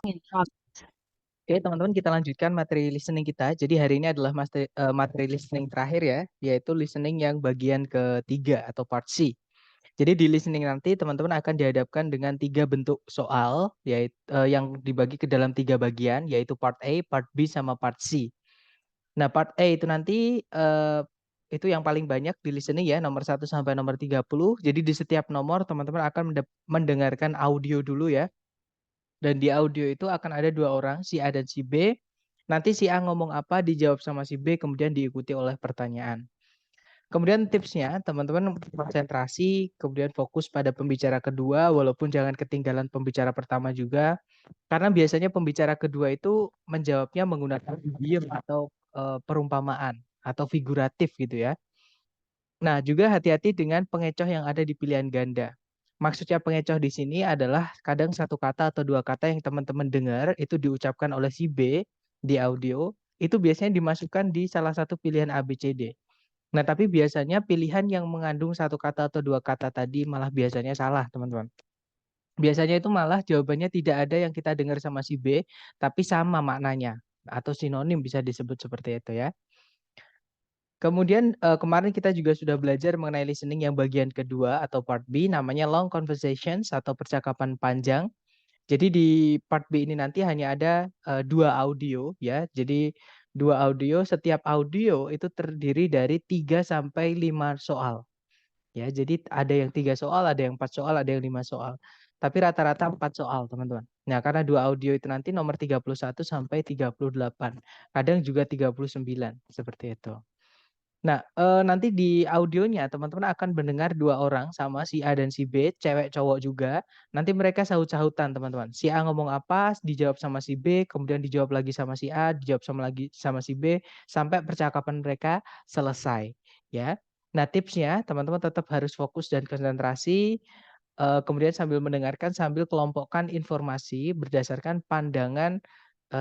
Oke, teman-teman, kita lanjutkan materi listening kita. Jadi hari ini adalah materi listening terakhir ya, yaitu listening yang bagian ketiga atau part C. Jadi di listening nanti teman-teman akan dihadapkan dengan 3 bentuk soal, yaitu yang dibagi ke dalam 3 bagian, yaitu part A, part B, sama part C. Nah, part A itu nanti itu yang paling banyak di listening ya, nomor 1 sampai nomor 30. Jadi di setiap nomor teman-teman akan mendengarkan audio dulu ya. Dan di audio itu akan ada 2 orang, si A dan si B. Nanti si A ngomong apa dijawab sama si B, kemudian diikuti oleh pertanyaan. Kemudian tipsnya, teman-teman konsentrasi, kemudian fokus pada pembicara kedua, walaupun jangan ketinggalan pembicara pertama juga. Karena biasanya pembicara kedua itu menjawabnya menggunakan idiom atau perumpamaan atau figuratif gitu ya. Nah, juga hati-hati dengan pengecoh yang ada di pilihan ganda. Maksudnya pengecoh di sini adalah kadang satu kata atau 2 kata yang teman-teman dengar itu diucapkan oleh si B di audio, itu biasanya dimasukkan di salah satu pilihan A, B, C, D. Nah, tapi biasanya pilihan yang mengandung 1 kata atau 2 kata tadi malah biasanya salah, teman-teman. Biasanya itu malah jawabannya tidak ada yang kita dengar sama si B, tapi sama maknanya. Atau sinonim bisa disebut seperti itu ya. Kemudian kemarin kita juga sudah belajar mengenai listening yang bagian kedua atau part B, namanya long conversations atau percakapan panjang. Jadi di part B ini nanti hanya ada 2 audio ya. Jadi 2 audio, setiap audio itu terdiri dari 3 sampai 5 soal. Ya, jadi ada yang 3 soal, ada yang 4 soal, ada yang 5 soal. Tapi rata-rata 4 soal, teman-teman. Nah, karena 2 audio itu nanti nomor 31 sampai 38. Kadang juga 39, seperti itu. Nah, nanti di audionya teman-teman akan mendengar 2 orang sama si A dan si B, cewek cowok juga. Nanti mereka sahut-sahutan, teman-teman. Si A ngomong apa, dijawab sama si B, kemudian dijawab lagi sama si A, dijawab sama si B, sampai percakapan mereka selesai, ya. Nah, tipsnya teman-teman tetap harus fokus dan konsentrasi, kemudian sambil mendengarkan, sambil kelompokkan informasi berdasarkan pandangan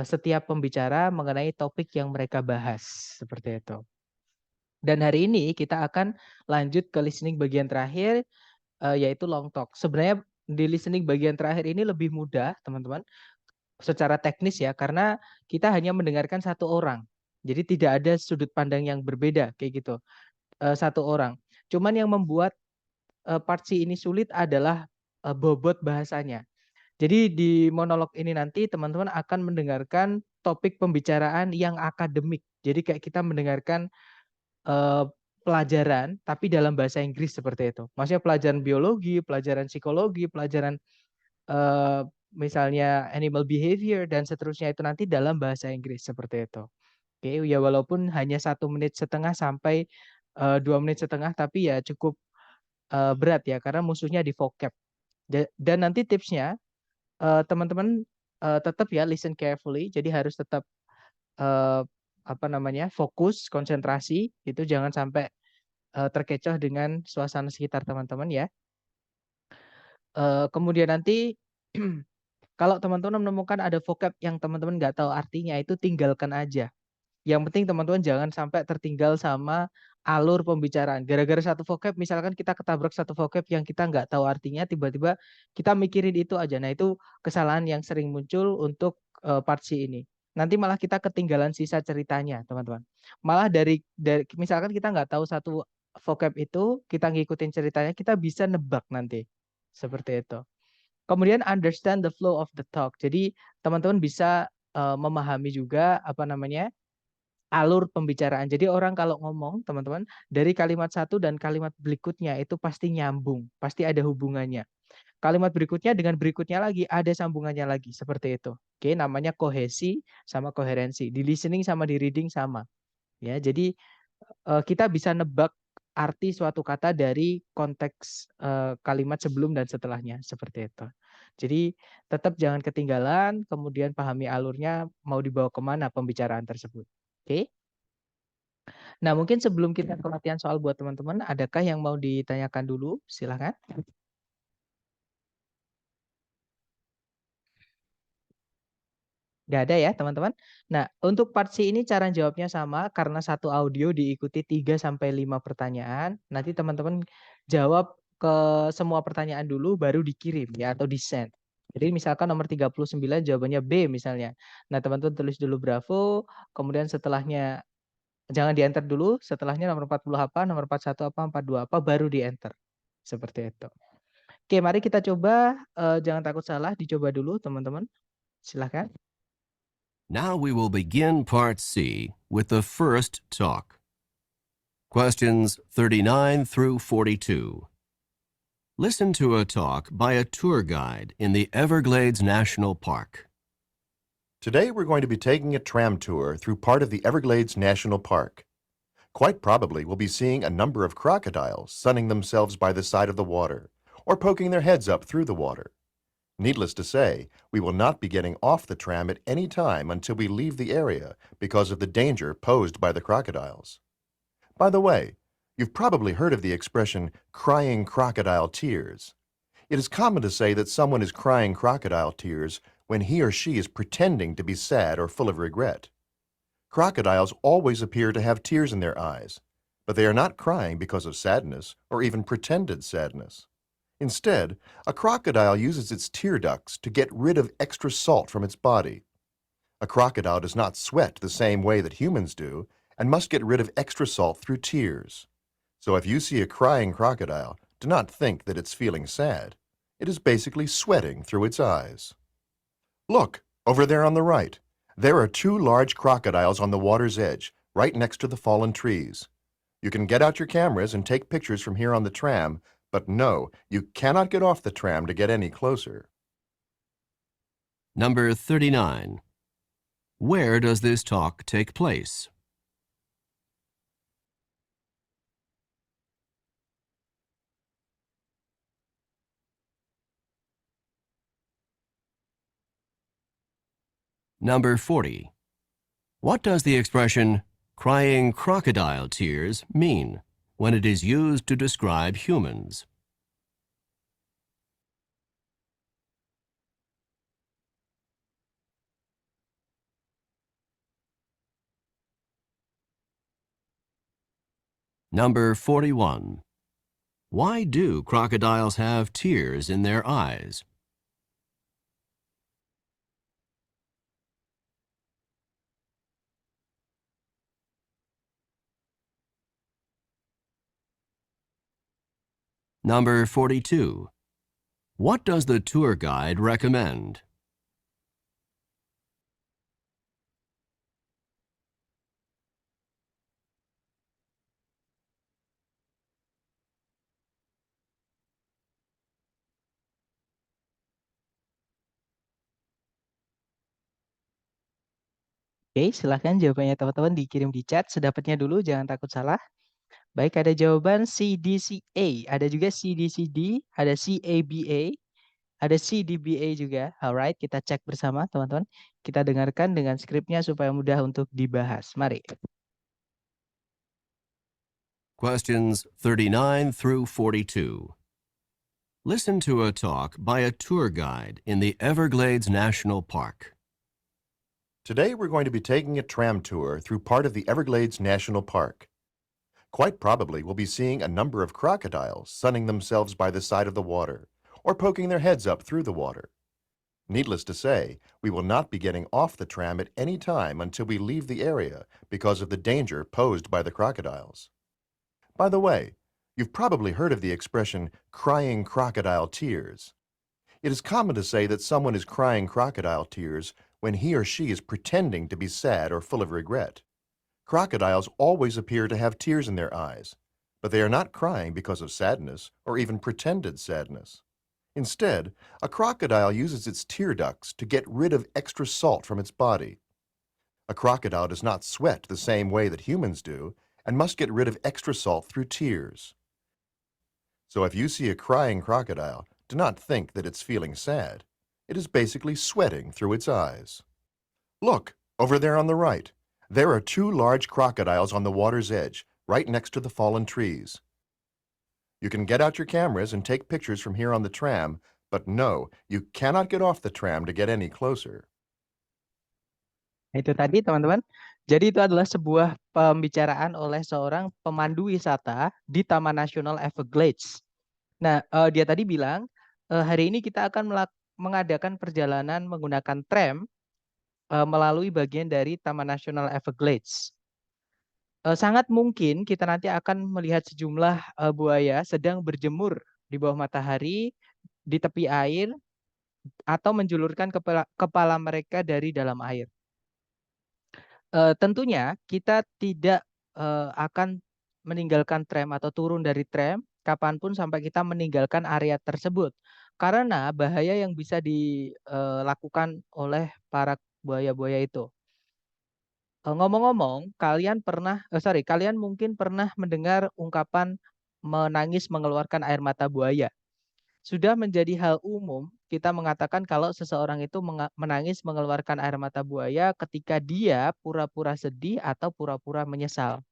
setiap pembicara mengenai topik yang mereka bahas, seperti itu. Dan hari ini kita akan lanjut ke listening bagian terakhir, yaitu long talk. Sebenarnya di listening bagian terakhir ini lebih mudah, teman-teman, secara teknis ya, karena kita hanya mendengarkan 1 orang. Jadi tidak ada sudut pandang yang berbeda, kayak gitu. 1 orang. Cuman yang membuat part C ini sulit adalah bobot bahasanya. Jadi di monolog ini nanti teman-teman akan mendengarkan topik pembicaraan yang akademik. Jadi kayak kita mendengarkan Eee, pelajaran, tapi dalam bahasa Inggris seperti itu. Maksudnya pelajaran biologi, pelajaran psikologi, pelajaran, eee, misalnya animal behavior dan seterusnya itu nanti dalam bahasa Inggris, seperti itu. Oke, ya walaupun hanya 1,5 menit sampai, 2 menit setengah, tapi ya cukup, berat ya, karena musuhnya di vocab. Dan nanti tipsnya, teman-teman, tetap ya listen carefully, jadi harus tetap, eee, apa namanya, fokus, konsentrasi, itu jangan sampai terkecoh dengan suasana sekitar teman-teman ya. Kemudian nanti kalau teman-teman menemukan ada vocab yang teman-teman nggak tahu artinya itu tinggalkan aja. Yang penting teman-teman jangan sampai tertinggal sama alur pembicaraan. Gara-gara satu vocab misalkan kita ketabrak satu vocab yang kita nggak tahu artinya tiba-tiba kita mikirin itu aja. Nah, itu kesalahan yang sering muncul untuk part C ini. Nanti malah kita ketinggalan sisa ceritanya, teman-teman. Malah dari misalkan kita nggak tahu satu vocab itu, kita ngikutin ceritanya, kita bisa nebak nanti. Seperti itu. Kemudian understand the flow of the talk. Jadi teman-teman bisa memahami juga apa namanya alur pembicaraan. Jadi orang kalau ngomong, teman-teman, dari kalimat satu dan kalimat berikutnya itu pasti nyambung, pasti ada hubungannya. Kalimat berikutnya dengan berikutnya lagi ada sambungannya lagi, seperti itu. Oke, namanya kohesi sama koherensi. Di listening sama di reading sama. Ya, jadi kita bisa nebak arti suatu kata dari konteks kalimat sebelum dan setelahnya, seperti itu. Jadi tetap jangan ketinggalan, kemudian pahami alurnya mau dibawa kemana pembicaraan tersebut. Oke? Nah, mungkin sebelum kita ke latihan soal buat teman-teman, adakah yang mau ditanyakan dulu? Silahkan. Nggak ada ya, teman-teman. Nah, untuk part C ini cara jawabnya sama karena satu audio diikuti 3 sampai 5 pertanyaan. Nanti teman-teman jawab ke semua pertanyaan dulu baru dikirim ya atau di-send. Jadi misalkan nomor 39 jawabannya B misalnya. Nah, teman-teman tulis dulu bravo, kemudian setelahnya jangan di-enter dulu, setelahnya nomor 40 apa, nomor 41 apa, 42 apa, baru di-enter. Seperti itu. Oke, mari kita coba, jangan takut salah, dicoba dulu teman-teman. Silahkan. Now we will begin part C with the first talk. Questions 39 through 42. Listen to a talk by a tour guide in the Everglades National Park. Today we're going to be taking a tram tour through part of the Everglades National Park. Quite probably we'll be seeing a number of crocodiles sunning themselves by the side of the water or poking their heads up through the water. Needless to say, we will not be getting off the tram at any time until we leave the area because of the danger posed by the crocodiles. By the way, you've probably heard of the expression crying crocodile tears. It is common to say that someone is crying crocodile tears when he or she is pretending to be sad or full of regret. Crocodiles always appear to have tears in their eyes, but they are not crying because of sadness or even pretended sadness. Instead, a crocodile uses its tear ducts to get rid of extra salt from its body. A crocodile does not sweat the same way that humans do and must get rid of extra salt through tears. So if you see a crying crocodile, do not think that it's feeling sad. It is basically sweating through its eyes. Look, over there on the right. There are two large crocodiles on the water's edge, right next to the fallen trees. You can get out your cameras and take pictures from here on the tram, but no, you cannot get off the tram to get any closer. Number 39. Where does this talk take place? Number 40. What does the expression crying crocodile tears mean when it is used to describe humans? Number 41. Why do crocodiles have tears in their eyes? Number 42. What does the tour guide recommend? Oke, silahkan jawabannya teman-teman dikirim di chat sedapatnya dulu, jangan takut salah. Baik, ada jawaban CDCA, ada juga CDCD, ada CABA, ada CDBA juga. Alright, kita cek bersama teman-teman. Kita dengarkan dengan skripnya supaya mudah untuk dibahas. Mari. Questions 39 through 42. Listen to a talk by a tour guide in the Everglades National Park. Today we're going to be taking a tram tour through part of the Everglades National Park. Quite probably we'll be seeing a number of crocodiles sunning themselves by the side of the water or poking their heads up through the water. Needless to say, we will not be getting off the tram at any time until we leave the area because of the danger posed by the crocodiles. By the way, you've probably heard of the expression crying crocodile tears. It is common to say that someone is crying crocodile tears when he or she is pretending to be sad or full of regret. Crocodiles always appear to have tears in their eyes, but they are not crying because of sadness or even pretended sadness. Instead, a crocodile uses its tear ducts to get rid of extra salt from its body. A crocodile does not sweat the same way that humans do and must get rid of extra salt through tears. So if you see a crying crocodile, do not think that it's feeling sad. It is basically sweating through its eyes. Look, over there on the right. There are two large crocodiles on the water's edge, right next to the fallen trees. You can get out your cameras and take pictures from here on the tram, but no, you cannot get off the tram to get any closer. Itu tadi teman-teman. Jadi itu adalah sebuah pembicaraan oleh seorang pemandu wisata di Taman Nasional Everglades. Nah, dia tadi bilang, hari ini kita akan mengadakan perjalanan menggunakan tram melalui bagian dari Taman Nasional Everglades. Sangat mungkin kita nanti akan melihat sejumlah buaya sedang berjemur di bawah matahari, di tepi air, atau menjulurkan kepala mereka dari dalam air. Tentunya kita tidak akan meninggalkan tram atau turun dari tram kapanpun sampai kita meninggalkan area tersebut. Karena bahaya yang bisa dilakukan oleh para buaya-buaya itu. Ngomong-ngomong, kalian mungkin pernah mendengar ungkapan menangis mengeluarkan air mata buaya. Sudah menjadi hal umum kita mengatakan kalau seseorang itu menangis mengeluarkan air mata buaya ketika dia pura-pura sedih atau pura-pura menyesal.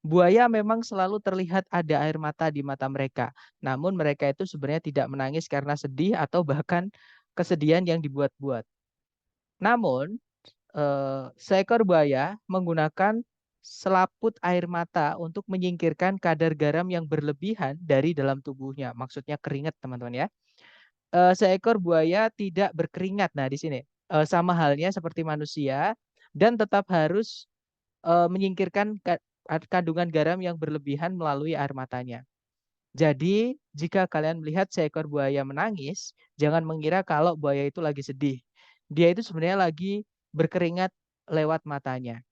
Buaya memang selalu terlihat ada air mata di mata mereka, namun mereka itu sebenarnya tidak menangis karena sedih atau bahkan kesedihan yang dibuat-buat. Namun, seekor buaya menggunakan selaput air mata untuk menyingkirkan kadar garam yang berlebihan dari dalam tubuhnya. Maksudnya keringat, teman-teman ya. Seekor buaya tidak berkeringat. Nah, di sini sama halnya seperti manusia dan tetap harus menyingkirkan kandungan garam yang berlebihan melalui air matanya. Jadi, jika kalian melihat seekor buaya menangis, jangan mengira kalau buaya itu lagi sedih. Dia itu sebenarnya lagi berkeringat lewat matanya.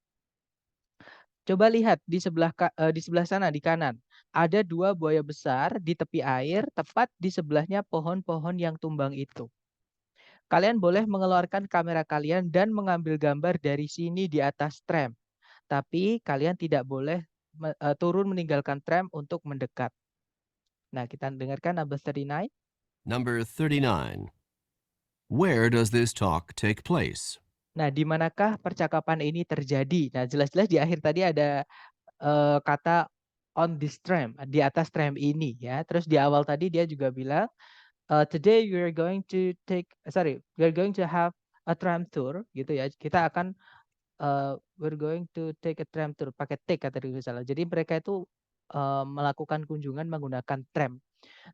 Coba lihat di sebelah sana di kanan. Ada 2 buaya besar di tepi air, tepat di sebelahnya pohon-pohon yang tumbang itu. Kalian boleh mengeluarkan kamera kalian dan mengambil gambar dari sini di atas tram. Tapi kalian tidak boleh turun meninggalkan tram untuk mendekat. Nah, kita dengarkan number 39. Number 39. Where does this talk take place? Nah, di manakah percakapan ini terjadi? Nah, jelas-jelas di akhir tadi ada kata on this tram, di atas tram ini ya. Terus di awal tadi dia juga bilang, today we are going to have a tram tour gitu ya. Kita akan we're going to take a tram tour, pakai take kata dia salah. Jadi mereka itu melakukan kunjungan menggunakan tram.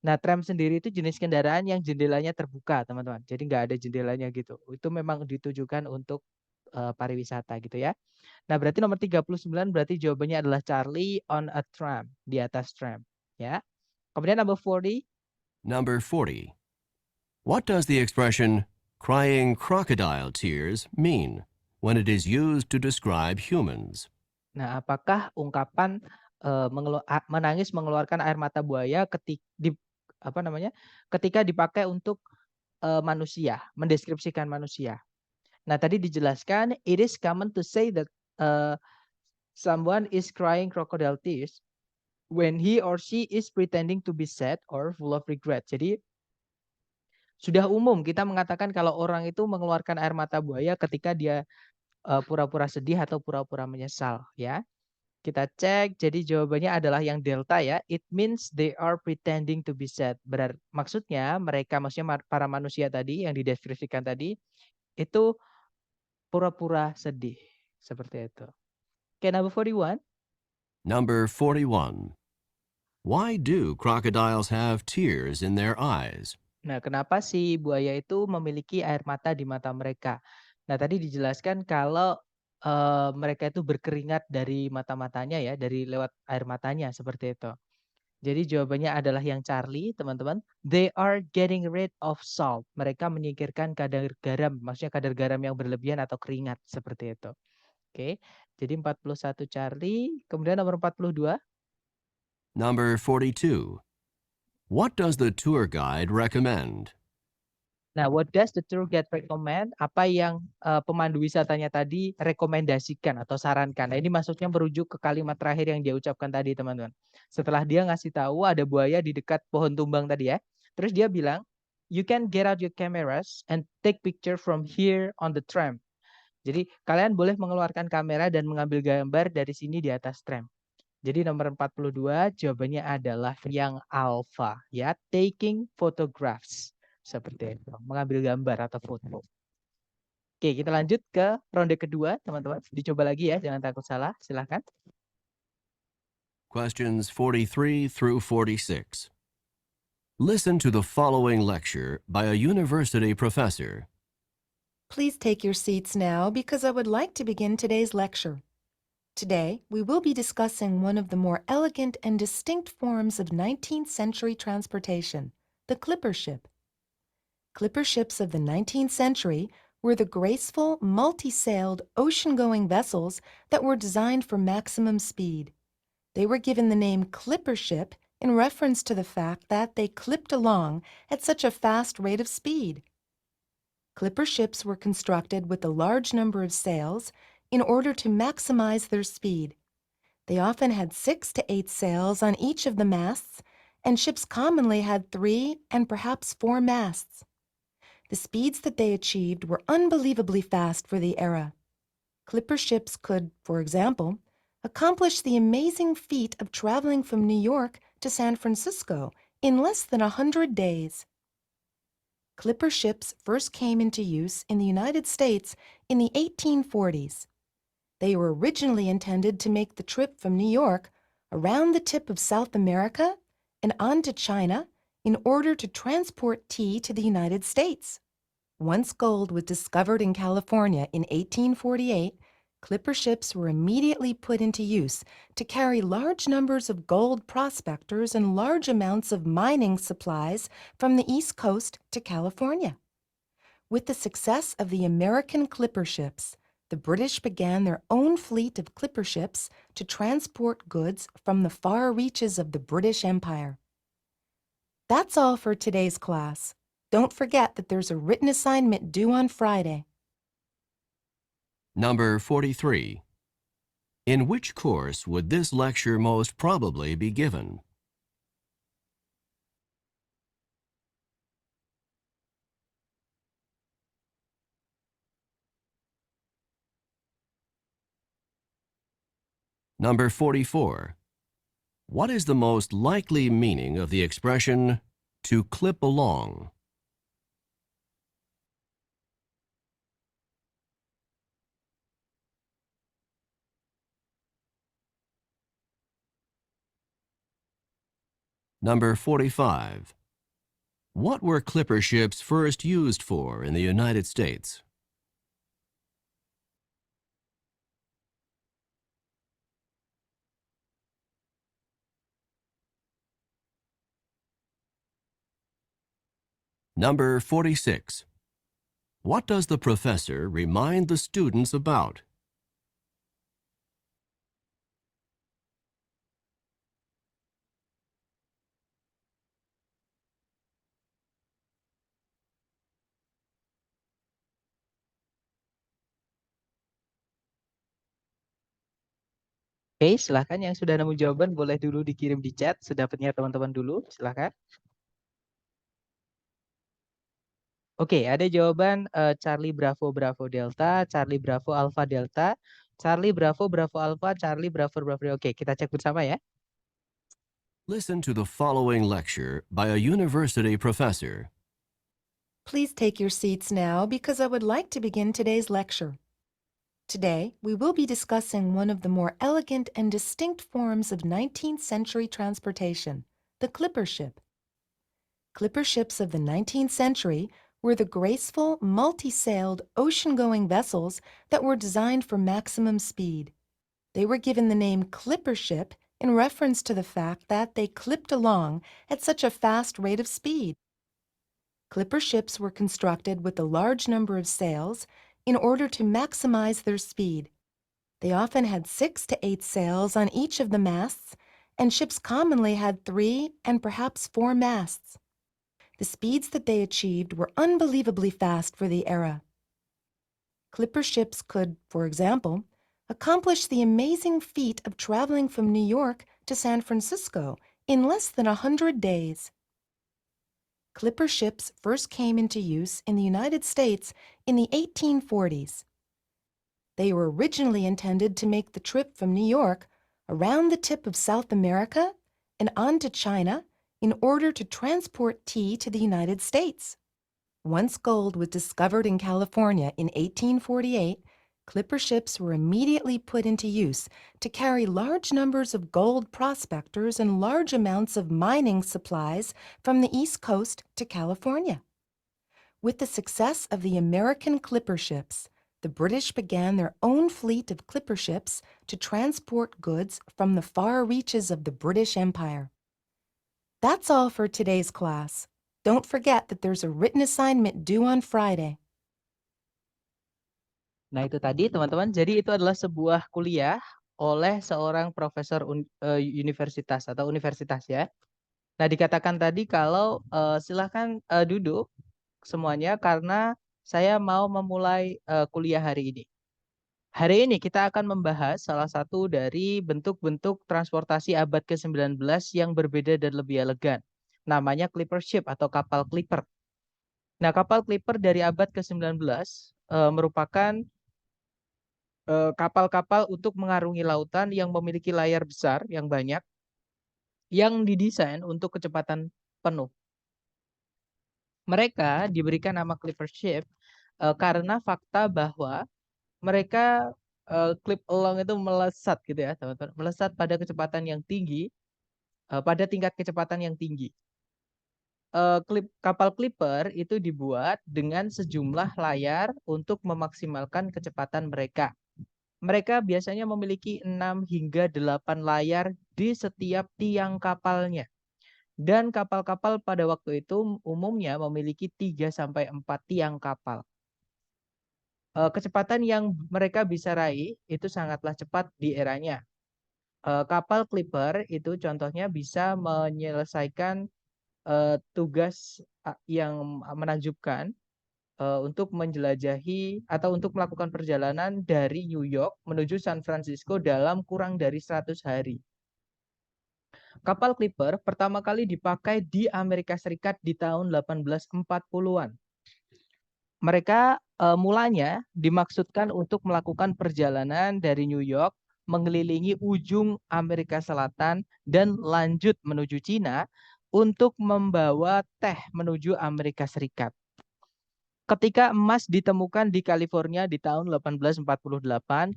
Nah, tram sendiri itu jenis kendaraan yang jendelanya terbuka, teman-teman. Jadi nggak ada jendelanya gitu. Itu memang ditujukan untuk pariwisata gitu ya. Nah, berarti nomor 39 berarti jawabannya adalah Charlie on a tram, di atas tram, ya. Kemudian number 40. Number 40. What does the expression crying crocodile tears mean when it is used to describe humans? Nah, apakah ungkapan menangis mengeluarkan air mata buaya ketika dipakai untuk manusia, mendeskripsikan manusia. Nah, tadi dijelaskan it is common to say that someone is crying crocodile tears when he or she is pretending to be sad or full of regret. Jadi sudah umum kita mengatakan kalau orang itu mengeluarkan air mata buaya ketika dia pura-pura sedih atau pura-pura menyesal ya. Kita cek, jadi jawabannya adalah yang delta ya. It means they are pretending to be sad. Maksudnya para manusia tadi yang dideskripsikan tadi itu pura-pura sedih. Seperti itu. Oke, number 41. Number 41. Why do crocodiles have tears in their eyes? Nah, kenapa si buaya itu memiliki air mata di mata mereka? Nah, tadi dijelaskan kalau mereka itu berkeringat dari mata-matanya ya, dari lewat air matanya seperti itu. Jadi jawabannya adalah yang Charlie, teman-teman. They are getting rid of salt. Mereka menyingkirkan kadar garam, maksudnya kadar garam yang berlebihan atau keringat seperti itu. Oke. Jadi 41 Charlie, kemudian nomor 42. Number 42. What does the tour guide recommend? Nah, what does the tour guide recommend? Apa yang pemandu wisatanya tadi rekomendasikan atau sarankan? Nah, ini maksudnya merujuk ke kalimat terakhir yang dia ucapkan tadi, teman-teman. Setelah dia ngasih tahu ada buaya di dekat pohon tumbang tadi ya. Terus dia bilang, you can get out your cameras and take picture from here on the tram. Jadi kalian boleh mengeluarkan kamera dan mengambil gambar dari sini di atas tram. Jadi nomor 42 jawabannya adalah yang alpha ya, taking photographs. Seperti itu, mengambil gambar atau foto. Oke, kita lanjut ke ronde kedua, teman-teman. Dicoba lagi ya, jangan takut salah. Silahkan. Questions 43 through 46. Listen to the following lecture by a university professor. Please take your seats now because I would like to begin today's lecture. Today, we will be discussing one of the more elegant and distinct forms of 19th century transportation, the clipper ship. Clipper ships of the 19th century were the graceful, multi-sailed, ocean-going vessels that were designed for maximum speed. They were given the name clipper ship in reference to the fact that they clipped along at such a fast rate of speed. Clipper ships were constructed with a large number of sails in order to maximize their speed. They often had 6 to 8 sails on each of the masts, and ships commonly had 3 and perhaps 4 masts. The speeds that they achieved were unbelievably fast for the era. Clipper ships could, for example, accomplish the amazing feat of traveling from New York to San Francisco in less than 100 days. Clipper ships first came into use in the United States in the 1840s. They were originally intended to make the trip from New York around the tip of South America and on to China in order to transport tea to the United States. Once gold was discovered in California in 1848, clipper ships were immediately put into use to carry large numbers of gold prospectors and large amounts of mining supplies from the East Coast to California. With the success of the American clipper ships, the British began their own fleet of clipper ships to transport goods from the far reaches of the British Empire. That's all for today's class. Don't forget that there's a written assignment due on Friday. Number 43. In which course would this lecture most probably be given? Number 44. What is the most likely meaning of the expression to clip along? Number 45. What were clipper ships first used for in the United States? Number 46. What does the professor remind the students about? Oke, silahkan yang sudah nemu jawaban boleh dulu dikirim di chat sedapatnya teman-teman dulu, silahkan. Oke, ada jawaban Charlie Bravo Bravo Delta, Charlie Bravo Alpha Delta, Charlie Bravo Bravo Alpha, Charlie Bravo Bravo. Oke, kita cek bersama ya. Listen to the following lecture by a university professor. Please take your seats now because I would like to begin today's lecture. Today, we will be discussing one of the more elegant and distinct forms of 19th century transportation, the clipper ship. Clipper ships of the 19th century were the graceful, multi-sailed, ocean-going vessels that were designed for maximum speed. They were given the name clipper ship in reference to the fact that they clipped along at such a fast rate of speed. Clipper ships were constructed with a large number of sails in order to maximize their speed. They often had 6 to 8 sails on each of the masts, and ships commonly had 3 and perhaps 4 masts. The speeds that they achieved were unbelievably fast for the era. Clipper ships could, for example, accomplish the amazing feat of traveling from New York to San Francisco in less than 100 days. Clipper ships first came into use in the United States in the 1840s. They were originally intended to make the trip from New York around the tip of South America and on to China in order to transport tea to the United States. Once gold was discovered in California in 1848, Clipper ships were immediately put into use to carry large numbers of gold prospectors and large amounts of mining supplies from the East Coast to California. With the success of the American clipper ships, the British began their own fleet of clipper ships to transport goods from the far reaches of the British Empire. That's all for today's class. Don't forget that there's a written assignment due on Friday. Nah, itu tadi teman-teman. Jadi itu adalah sebuah kuliah oleh seorang profesor universitas atau universitas ya. Nah, dikatakan tadi kalau silahkan duduk semuanya karena saya mau memulai kuliah hari ini. Hari ini kita akan membahas salah satu dari bentuk-bentuk transportasi abad ke-19 yang berbeda dan lebih elegan. Namanya clipper ship atau kapal clipper. Nah, kapal clipper dari abad ke-19 merupakan kapal-kapal untuk mengarungi lautan yang memiliki layar besar yang banyak yang didesain untuk kecepatan penuh. Mereka diberikan nama clipper ship karena fakta bahwa mereka clip along itu melesat gitu ya, teman-teman. Melesat pada kecepatan yang tinggi, pada tingkat kecepatan yang tinggi. Kapal clipper itu dibuat dengan sejumlah layar untuk memaksimalkan kecepatan mereka. Mereka biasanya memiliki 6 hingga 8 layar di setiap tiang kapalnya. Dan kapal-kapal pada waktu itu umumnya memiliki 3 sampai 4 tiang kapal. Kecepatan yang mereka bisa raih itu sangatlah cepat di eranya. Kapal clipper itu contohnya bisa menyelesaikan tugas yang menakjubkan untuk menjelajahi atau untuk melakukan perjalanan dari New York menuju San Francisco dalam kurang dari 100 hari. Kapal clipper pertama kali dipakai di Amerika Serikat di tahun 1840-an. Mereka mulanya dimaksudkan untuk melakukan perjalanan dari New York mengelilingi ujung Amerika Selatan dan lanjut menuju Cina untuk membawa teh menuju Amerika Serikat. Ketika emas ditemukan di California di tahun 1848,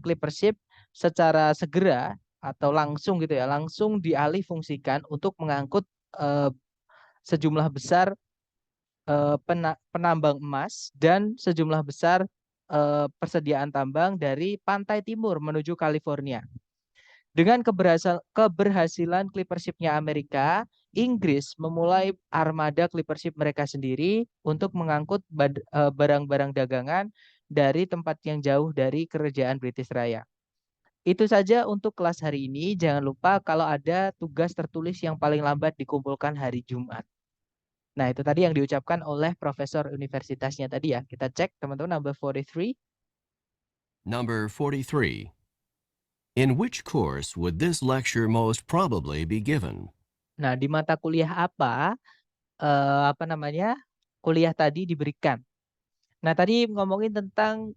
clipper ship secara segera atau langsung gitu ya, langsung dialih fungsikan untuk mengangkut sejumlah besar penambang emas dan sejumlah besar persediaan tambang dari pantai timur menuju California. Dengan keberhasilan clipper ship-nya Amerika, Inggris memulai armada clipper ship mereka sendiri untuk mengangkut barang-barang dagangan dari tempat yang jauh dari kerajaan British Raya. Itu saja untuk kelas hari ini. Jangan lupa kalau ada tugas tertulis yang paling lambat dikumpulkan hari Jumat. Nah, itu tadi yang diucapkan oleh profesor universitasnya tadi ya. Kita cek teman-teman number 43. Number 43. In which course would this lecture most probably be given? Nah, di mata kuliah apa kuliah tadi diberikan. Nah, tadi ngomongin tentang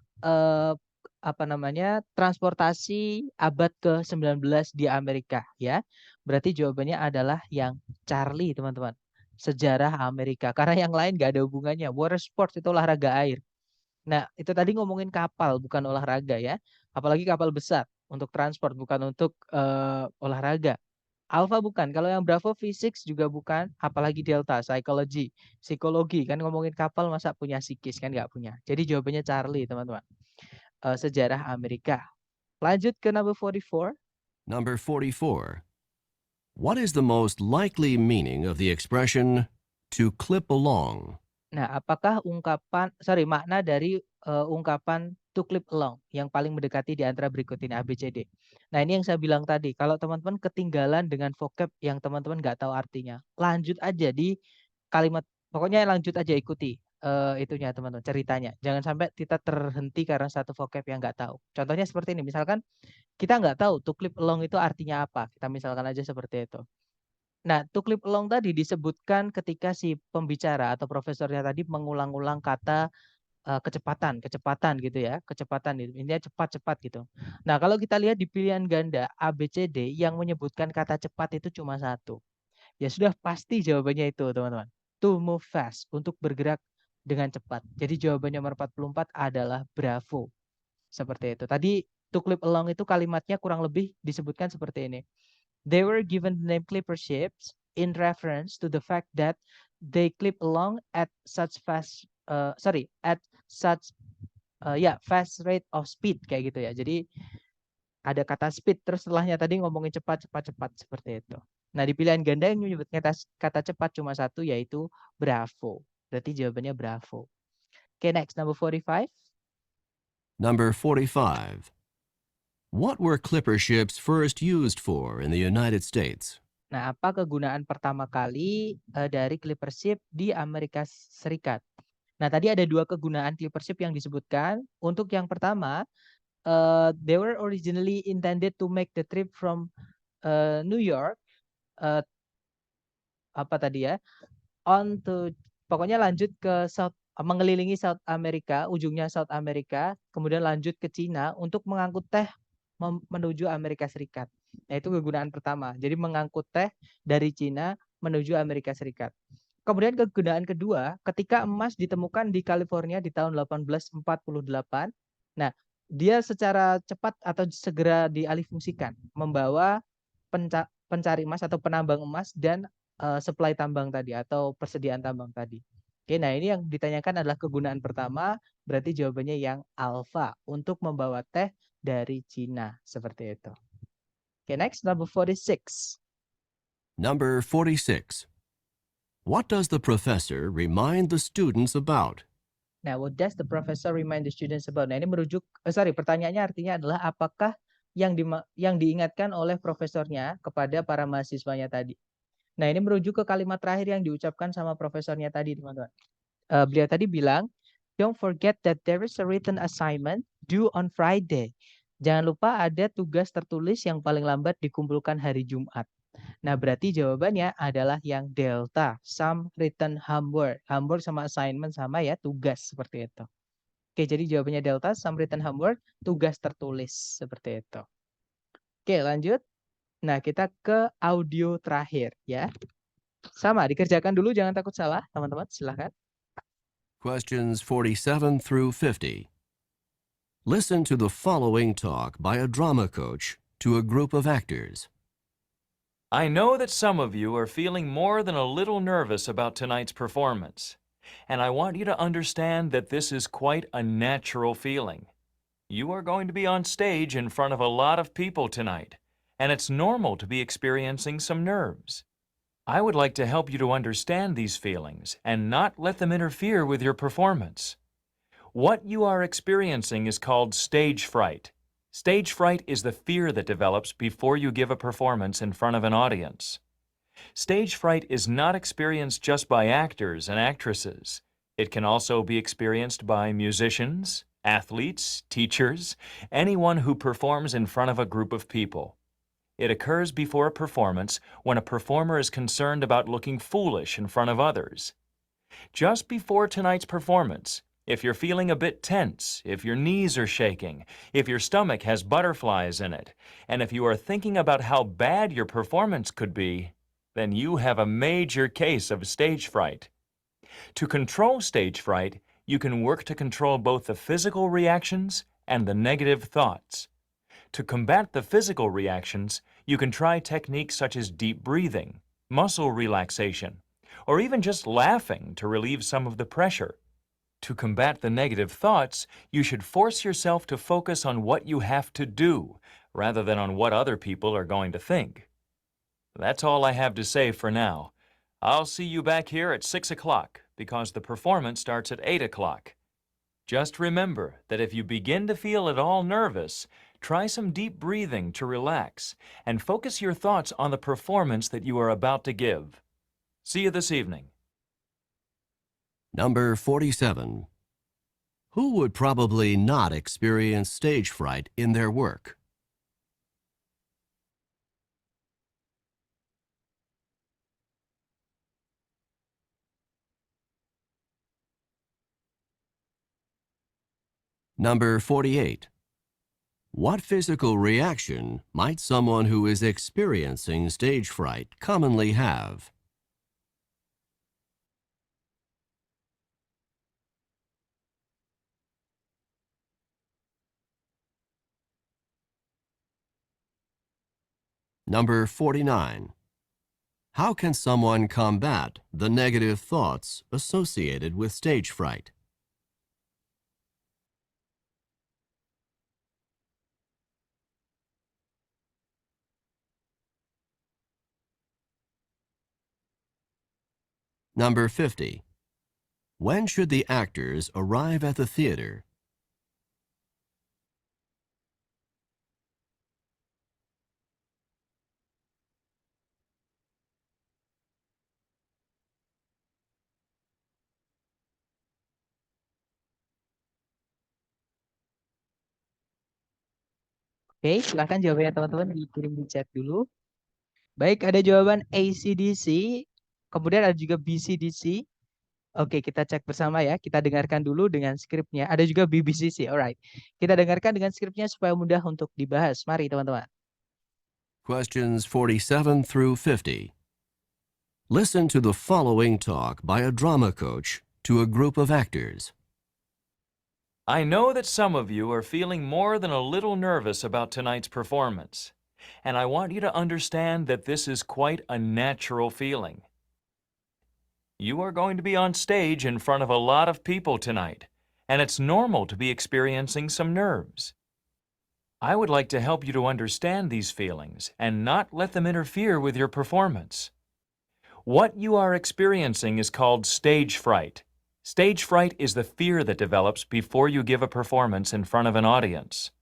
transportasi abad ke-19 di Amerika ya. Berarti jawabannya adalah yang Charlie, teman-teman. Sejarah Amerika. Karena yang lain nggak ada hubungannya. Water sports itu olahraga air. Nah, itu tadi ngomongin kapal, bukan olahraga ya. Apalagi kapal besar untuk transport, bukan untuk olahraga. Alpha bukan, kalau yang Bravo Physics juga bukan, apalagi Delta psikologi kan ngomongin kapal masa punya psikis kan nggak punya. Jadi jawabannya Charlie teman-teman. Sejarah Amerika. Lanjut ke number 44. Number 44. What is the most likely meaning of the expression to clip along? Nah, apakah makna dari ungkapan to clip along yang paling mendekati di antara berikut ini ABCD. Nah, ini yang saya bilang tadi, kalau teman-teman ketinggalan dengan vocab yang teman-teman nggak tahu artinya, lanjut aja di kalimat, pokoknya lanjut aja ikuti itunya teman-teman, ceritanya. Jangan sampai kita terhenti karena satu vocab yang nggak tahu. Contohnya seperti ini, misalkan kita nggak tahu to clip along itu artinya apa. Kita misalkan aja seperti itu. Nah, to clip along tadi disebutkan ketika si pembicara atau profesornya tadi mengulang-ulang kata kecepatan gitu ya, kecepatan itu. Intinya cepat-cepat gitu. Nah, kalau kita lihat di pilihan ganda ABCD yang menyebutkan kata cepat itu cuma satu. Ya sudah pasti jawabannya itu, teman-teman. To move fast, untuk bergerak dengan cepat. Jadi jawaban nomor 44 adalah Bravo. Seperti itu. Tadi to clip along itu kalimatnya kurang lebih disebutkan seperti ini. They were given the name clipper ships in reference to the fact that they clip along at such fast fast rate of speed kayak gitu ya. Jadi ada kata speed terus setelahnya tadi ngomongin cepat seperti itu. Nah, di pilihan ganda yang menyebut kata cepat cuma satu yaitu bravo. Berarti jawabannya bravo. Okay, next number 45. Number 45. What were clipper ships first used for in the United States? Nah, apa kegunaan pertama kali dari clipper ship di Amerika Serikat? Nah, tadi ada dua kegunaan clipper ship yang disebutkan. Untuk yang pertama, they were originally intended to make the trip from New York, pokoknya lanjut ke mengelilingi South America, ujungnya South America, kemudian lanjut ke Cina untuk mengangkut teh menuju Amerika Serikat. Nah, itu kegunaan pertama. Jadi mengangkut teh dari Cina menuju Amerika Serikat. Kemudian kegunaan kedua, ketika emas ditemukan di California di tahun 1848, nah, dia secara cepat atau segera dialihfungsikan, membawa pencari emas atau penambang emas dan supply tambang tadi atau persediaan tambang tadi. Oke, nah ini yang ditanyakan adalah kegunaan pertama, berarti jawabannya yang alfa untuk membawa teh dari Cina seperti itu. Oke, next number 46. Number 46. What does the professor remind the students about? Nah, what does the professor remind the students about? Nah, ini pertanyaannya artinya adalah apakah yang diingatkan oleh profesornya kepada para mahasiswanya tadi. Nah, ini merujuk ke kalimat terakhir yang diucapkan sama profesornya tadi, teman-teman. Beliau tadi bilang, don't forget that there is a written assignment due on Friday. Jangan lupa ada tugas tertulis yang paling lambat dikumpulkan hari Jumat. Nah, berarti jawabannya adalah yang delta, some written homework. Homework sama assignment sama ya, tugas seperti itu. Oke, jadi jawabannya delta, some written homework, tugas tertulis seperti itu. Oke, lanjut. Nah, kita ke audio terakhir ya. Sama, dikerjakan dulu, jangan takut salah, teman-teman. Silahkan. Questions 47 through 50. Listen to the following talk by a drama coach to a group of actors. I know that some of you are feeling more than a little nervous about tonight's performance, and I want you to understand that this is quite a natural feeling. You are going to be on stage in front of a lot of people tonight, and it's normal to be experiencing some nerves. I would like to help you to understand these feelings and not let them interfere with your performance. What you are experiencing is called stage fright. Stage fright is the fear that develops before you give a performance in front of an audience. Stage fright is not experienced just by actors and actresses. It can also be experienced by musicians, athletes, teachers, anyone who performs in front of a group of people. It occurs before a performance when a performer is concerned about looking foolish in front of others. Just before tonight's performance, if you're feeling a bit tense, if your knees are shaking, if your stomach has butterflies in it, and if you are thinking about how bad your performance could be, then you have a major case of stage fright. To control stage fright, you can work to control both the physical reactions and the negative thoughts. To combat the physical reactions, you can try techniques such as deep breathing, muscle relaxation, or even just laughing to relieve some of the pressure. To combat the negative thoughts, you should force yourself to focus on what you have to do, rather than on what other people are going to think. That's all I have to say for now. I'll see you back here at 6 o'clock, because the performance starts at 8 o'clock. Just remember that if you begin to feel at all nervous, try some deep breathing to relax and focus your thoughts on the performance that you are about to give. See you this evening. Number 47. Who would probably not experience stage fright in their work? Number 48. What physical reaction might someone who is experiencing stage fright commonly have? Number 49. How can someone combat the negative thoughts associated with stage fright? Number 50. When should the actors arrive at the theater? Oke, silahkan jawabnya teman-teman dikirim di chat dulu. Baik, ada jawaban AC/DC, kemudian ada juga BC/DC. Oke, kita cek bersama ya. Kita dengarkan dulu dengan skripnya. Ada juga BBCC, alright. Kita dengarkan dengan skripnya supaya mudah untuk dibahas. Mari teman-teman. Questions 47 through 50. Listen to the following talk by a drama coach to a group of actors. I know that some of you are feeling more than a little nervous about tonight's performance, and I want you to understand that this is quite a natural feeling. You are going to be on stage in front of a lot of people tonight, and it's normal to be experiencing some nerves. I would like to help you to understand these feelings and not let them interfere with your performance. What you are experiencing is called stage fright. Stage fright is the fear that develops before you give a performance in front of an audience.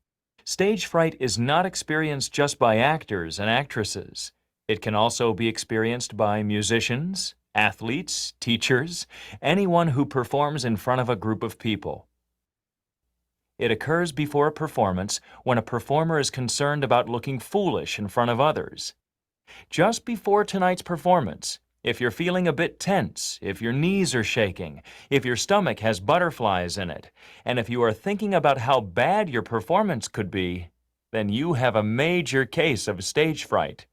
Stage fright is not experienced just by actors and actresses. It can also be experienced by musicians, athletes, teachers, anyone who performs in front of a group of people. It occurs before a performance when a performer is concerned about looking foolish in front of others. Just before tonight's performance, if you're feeling a bit tense, if your knees are shaking, if your stomach has butterflies in it, and if you are thinking about how bad your performance could be, then you have a major case of stage fright.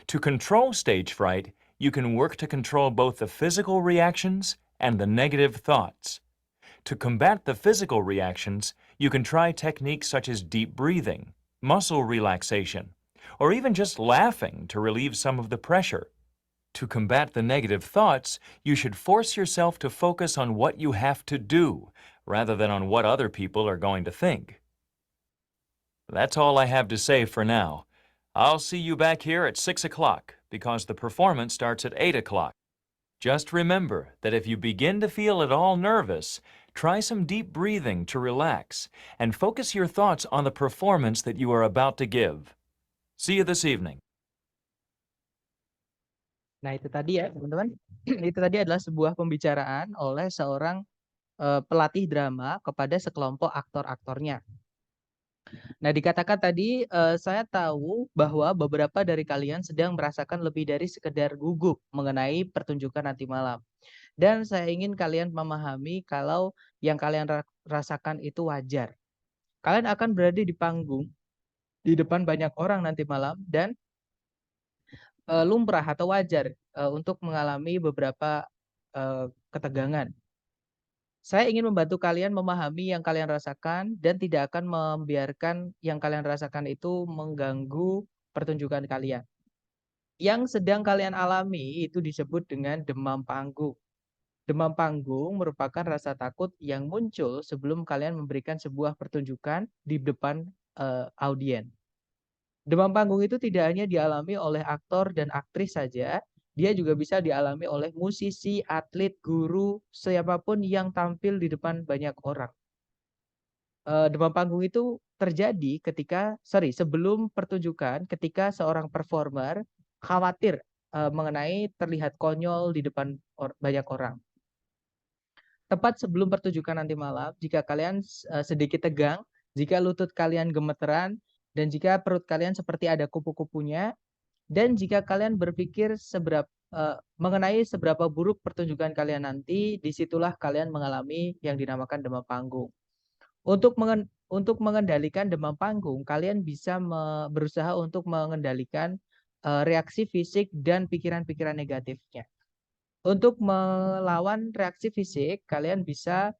To control stage fright, you can work to control both the physical reactions and the negative thoughts. To combat the physical reactions, you can try techniques such as deep breathing, muscle relaxation, or even just laughing to relieve some of the pressure. To combat the negative thoughts, you should force yourself to focus on what you have to do, rather than on what other people are going to think. That's all I have to say for now. I'll see you back here at 6 o'clock, because the performance starts at 8 o'clock. Just remember that if you begin to feel at all nervous, try some deep breathing to relax, and focus your thoughts on the performance that you are about to give. See you this evening. Nah, itu tadi ya, teman-teman. Itu tadi adalah sebuah pembicaraan oleh seorang pelatih drama kepada sekelompok aktor-aktornya. Nah, dikatakan tadi saya tahu bahwa beberapa dari kalian sedang merasakan lebih dari sekedar gugup mengenai pertunjukan nanti malam. Dan saya ingin kalian memahami kalau yang kalian rasakan itu wajar. Kalian akan berada di panggung di depan banyak orang nanti malam dan lumrah atau wajar untuk mengalami beberapa ketegangan. Saya ingin membantu kalian memahami yang kalian rasakan dan tidak akan membiarkan yang kalian rasakan itu mengganggu pertunjukan kalian. Yang sedang kalian alami itu disebut dengan demam panggung. Demam panggung merupakan rasa takut yang muncul sebelum kalian memberikan sebuah pertunjukan di depan audiens. Demam panggung itu tidak hanya dialami oleh aktor dan aktris saja, dia juga bisa dialami oleh musisi, atlet, guru, siapapun yang tampil di depan banyak orang. Demam panggung itu terjadi sebelum pertunjukan, ketika seorang performer khawatir mengenai terlihat konyol di depan banyak orang. Tepat sebelum pertunjukan nanti malam, jika kalian sedikit tegang, jika lutut kalian gemeteran, dan jika perut kalian seperti ada kupu-kupunya, dan jika kalian berpikir mengenai seberapa buruk pertunjukan kalian nanti, disitulah kalian mengalami yang dinamakan demam panggung. Untuk mengendalikan demam panggung, kalian bisa berusaha untuk mengendalikan reaksi fisik dan pikiran-pikiran negatifnya. Untuk melawan reaksi fisik, kalian bisa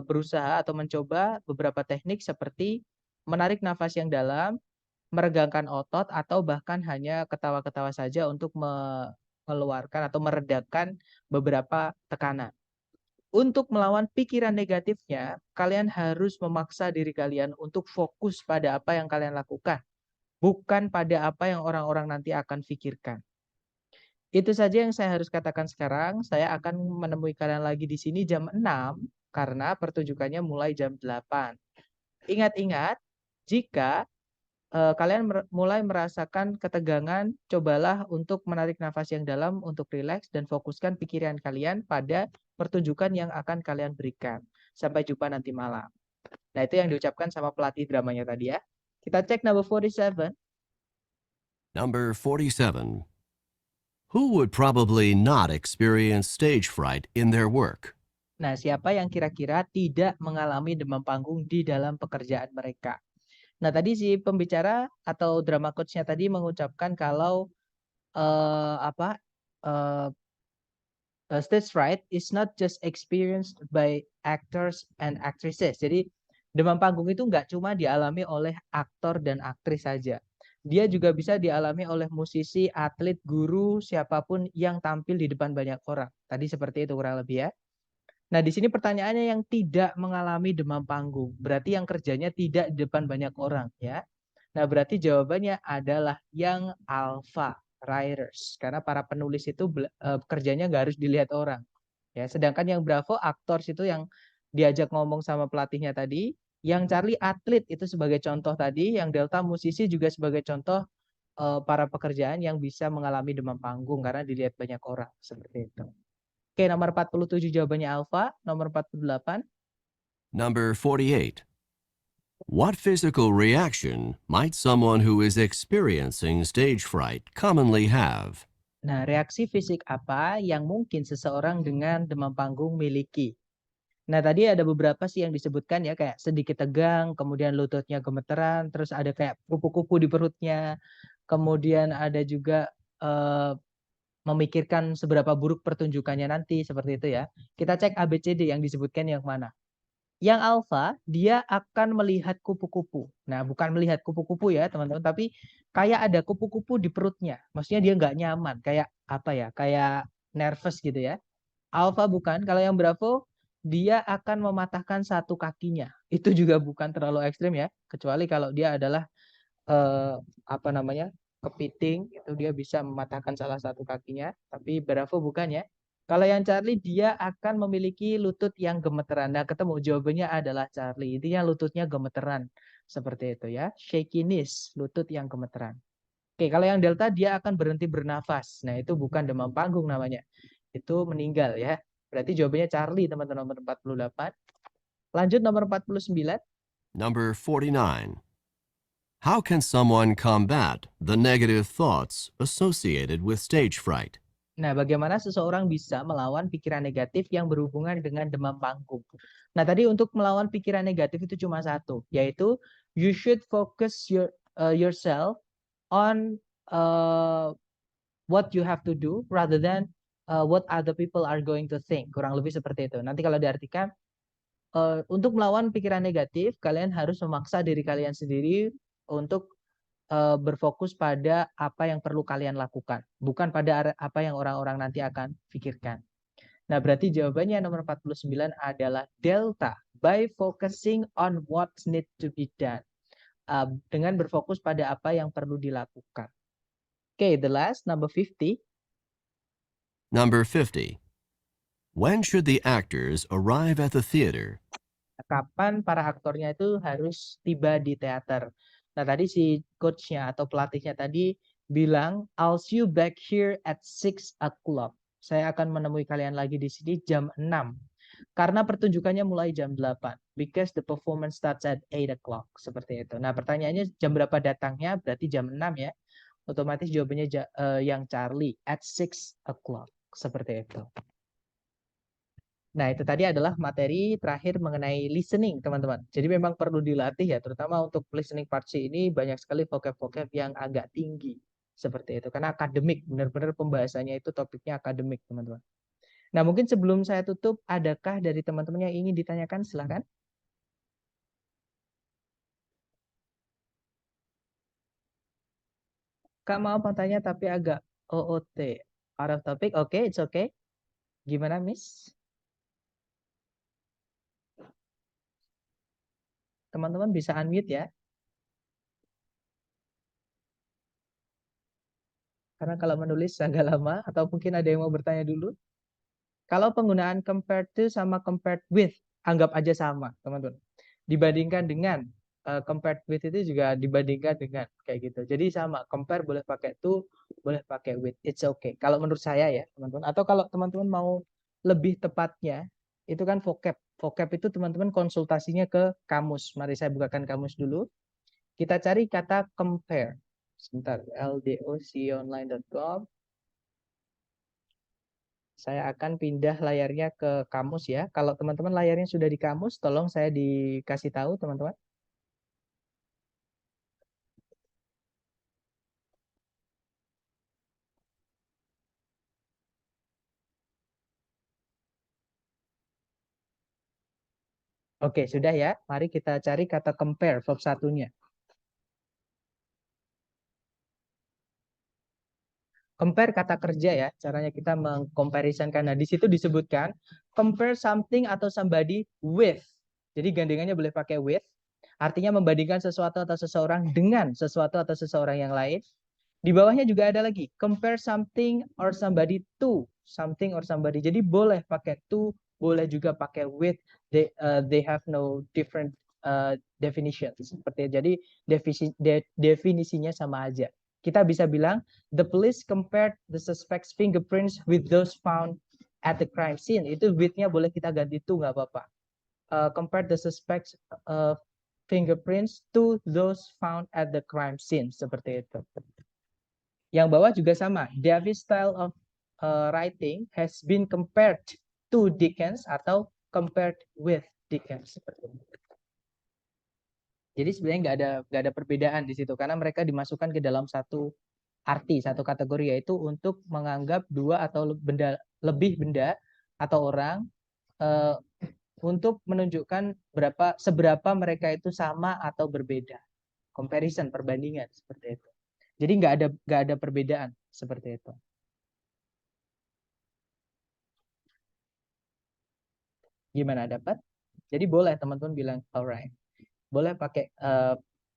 berusaha atau mencoba beberapa teknik seperti menarik nafas yang dalam, meregangkan otot, atau bahkan hanya ketawa-ketawa saja untuk mengeluarkan atau meredakan beberapa tekanan. Untuk melawan pikiran negatifnya, kalian harus memaksa diri kalian untuk fokus pada apa yang kalian lakukan, bukan pada apa yang orang-orang nanti akan pikirkan. Itu saja yang saya harus katakan sekarang. Saya akan menemui kalian lagi di sini jam 6 karena pertunjukannya mulai jam 8. Ingat-ingat, jika kalian mulai merasakan ketegangan, cobalah untuk menarik nafas yang dalam untuk rileks dan fokuskan pikiran kalian pada pertunjukan yang akan kalian berikan. Sampai jumpa nanti malam. Nah, itu yang diucapkan sama pelatih dramanya tadi ya. Kita cek number 47. Number 47. Who would probably not experience stage fright in their work? Nah, siapa yang kira-kira tidak mengalami demam panggung di dalam pekerjaan mereka? Nah, tadi si pembicara atau drama coach-nya tadi mengucapkan kalau apa stage fright is not just experienced by actors and actresses. Jadi demam panggung itu nggak cuma dialami oleh aktor dan aktris saja. Dia juga bisa dialami oleh musisi, atlet, guru, siapapun yang tampil di depan banyak orang. Tadi seperti itu kurang lebih ya. Nah, di sini pertanyaannya yang tidak mengalami demam panggung. Berarti yang kerjanya tidak di depan banyak orang ya. Nah, berarti jawabannya adalah yang alpha writers. Karena para penulis itu kerjanya nggak harus dilihat orang. Ya, sedangkan yang bravo actors itu yang diajak ngomong sama pelatihnya tadi, yang Charlie atlet itu sebagai contoh tadi, yang Delta musisi juga sebagai contoh para pekerjaan yang bisa mengalami demam panggung karena dilihat banyak orang seperti itu. Oke, nomor 47 jawabannya alpha, nomor 48. Number 48. What physical reaction might someone who is experiencing stage fright commonly have? Nah, reaksi fisik apa yang mungkin seseorang dengan demam panggung miliki? Nah, tadi ada beberapa sih yang disebutkan ya, kayak sedikit tegang, kemudian lututnya gemeteran, terus ada kayak kupu-kupu di perutnya, kemudian ada juga memikirkan seberapa buruk pertunjukannya nanti, seperti itu ya. Kita cek ABCD yang disebutkan yang mana. Yang alfa, dia akan melihat kupu-kupu. Nah, bukan melihat kupu-kupu ya, teman-teman, tapi kayak ada kupu-kupu di perutnya. Maksudnya dia nggak nyaman, kayak apa ya, kayak nervous gitu ya. Alfa bukan, kalau yang Bravo, dia akan mematahkan satu kakinya. Itu juga bukan terlalu ekstrim ya, kecuali kalau dia adalah apa namanya, kepiting, itu dia bisa mematahkan salah satu kakinya, tapi Bravo bukan ya. Kalau yang Charlie, dia akan memiliki lutut yang gemeteran. Nah, ketemu jawabannya adalah Charlie. Intinya lututnya gemeteran. Seperti itu ya. Shakiness, lutut yang gemeteran. Oke, kalau yang Delta, dia akan berhenti bernafas. Nah, itu bukan demam panggung namanya. Itu meninggal ya. Berarti jawabannya Charlie, teman-teman, nomor 48. Lanjut nomor 49. Number 49. How can someone combat the negative thoughts associated with stage fright? Nah, bagaimana seseorang bisa melawan pikiran negatif yang berhubungan dengan demam panggung? Nah, tadi untuk melawan pikiran negatif itu cuma satu, yaitu you should focus yourself on what you have to do rather than what other people are going to think. Kurang lebih seperti itu. Nanti kalau diartikan, untuk melawan pikiran negatif, kalian harus memaksa diri kalian sendiri untuk berfokus pada apa yang perlu kalian lakukan, bukan pada apa yang orang-orang nanti akan pikirkan. Nah, berarti jawabannya nomor 49 adalah Delta, by focusing on what need to be done. Dengan berfokus pada apa yang perlu dilakukan. Okay, the last, number 50. Number 50. When should the actors arrive at the theater? Kapan para aktornya itu harus tiba di teater. Nah, tadi si coachnya atau pelatihnya tadi bilang, I'll see you back here at 6 o'clock. Saya akan menemui kalian lagi di sini jam 6. Karena pertunjukannya mulai jam 8. Because the performance starts at 8 o'clock. Seperti itu. Nah, pertanyaannya jam berapa datangnya? Berarti jam 6 ya. Otomatis jawabannya yang Charlie, at 6 o'clock. Seperti itu. Nah, itu tadi adalah materi terakhir mengenai listening, teman-teman. Jadi memang perlu dilatih ya, terutama untuk listening part C ini banyak sekali vocab-vocab yang agak tinggi. Seperti itu. Karena akademik, benar-benar pembahasannya itu topiknya akademik, teman-teman. Nah, mungkin sebelum saya tutup, adakah dari teman-teman yang ingin ditanyakan? Silahkan. Kak mau tanya tapi agak OOT. Out of topic, oke, it's okay. Gimana, Miss? Teman-teman bisa unmute ya. Karena kalau menulis agak lama, atau mungkin ada yang mau bertanya dulu. Kalau penggunaan compared to sama compared with, anggap aja sama, teman-teman. Dibandingkan dengan, compared with itu juga dibandingkan dengan, kayak gitu. Jadi sama, compare boleh pakai to, boleh pakai with, it's okay. Kalau menurut saya ya, teman-teman. Atau kalau teman-teman mau lebih tepatnya, itu kan vocab. Vocab itu teman-teman konsultasinya ke kamus. Mari saya bukakan kamus dulu. Kita cari kata compare. Sebentar, ldoconline.com. Saya akan pindah layarnya ke kamus ya. Kalau teman-teman layarnya sudah di kamus, tolong saya dikasih tahu teman-teman. Oke, sudah ya. Mari kita cari kata compare, verb satunya. Compare kata kerja ya, caranya kita mengkomparisonkan. Nah, di situ disebutkan compare something atau somebody with. Jadi gandengannya boleh pakai with. Artinya membandingkan sesuatu atau seseorang dengan sesuatu atau seseorang yang lain. Di bawahnya juga ada lagi compare something or somebody to something or somebody. Jadi boleh pakai to, boleh juga pakai with. They have no different definition. Seperti jadi definisinya sama aja. Kita bisa bilang the police compared the suspect's fingerprints with those found at the crime scene. Itu with-nya boleh kita ganti to, nggak apa-apa. Compared the suspect's fingerprints to those found at the crime scene. Seperti itu. Yang bawah juga sama. Davies' style of writing has been compared to Dickens atau compared with Dickens. Seperti itu. Jadi sebenarnya nggak ada perbedaan di situ karena mereka dimasukkan ke dalam satu arti, satu kategori, yaitu untuk menganggap dua atau lebih benda atau orang untuk menunjukkan seberapa mereka itu sama atau berbeda. Comparison, perbandingan seperti itu. Jadi nggak ada perbedaan seperti itu. Gimana, dapat? Jadi boleh teman-teman bilang alright. Boleh pakai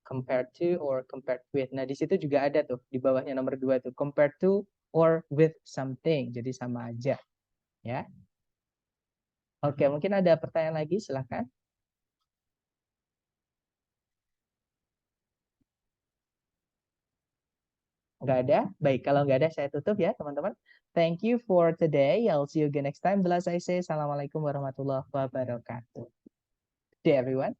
compared to or compared with. Nah, di situ juga ada tuh di bawahnya nomor 2 tuh compared to or with something. Jadi sama aja, ya. Oke, mungkin ada pertanyaan lagi, silahkan. Nggak ada? Baik, kalau nggak ada saya tutup ya, teman-teman. Thank you for today. I'll see you again next time. Belas I say, Assalamualaikum warahmatullahi wabarakatuh. Good day, everyone.